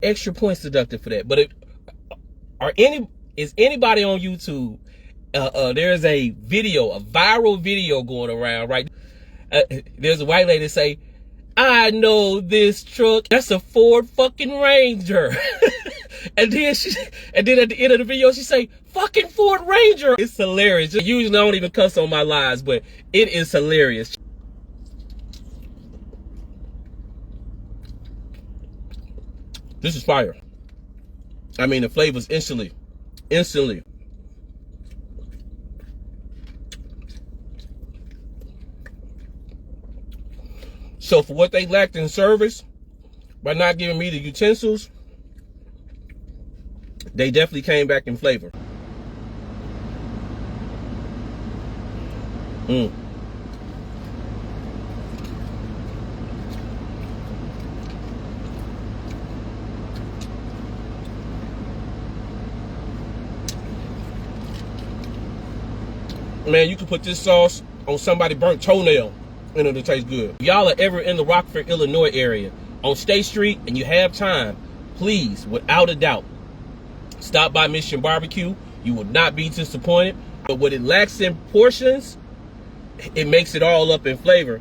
extra points deducted for that. But is anybody on YouTube? There's a viral video going around, right? There's a white lady say, "I know this truck. That's a Ford fucking Ranger." and then at the end of the video, she say, "Fucking Ford Ranger." It's hilarious. Usually I don't even cuss on my lives, but it is hilarious. This is fire. I mean, the flavors instantly. So for what they lacked in service, by not giving me the utensils, they definitely came back in flavor. Man, you can put this sauce on somebody's burnt toenail and it'll taste good. If y'all are ever in the Rockford, Illinois area on State Street and you have time, please, without a doubt, stop by Mission BBQ. You will not be disappointed. But what it lacks in portions, it makes it all up in flavor.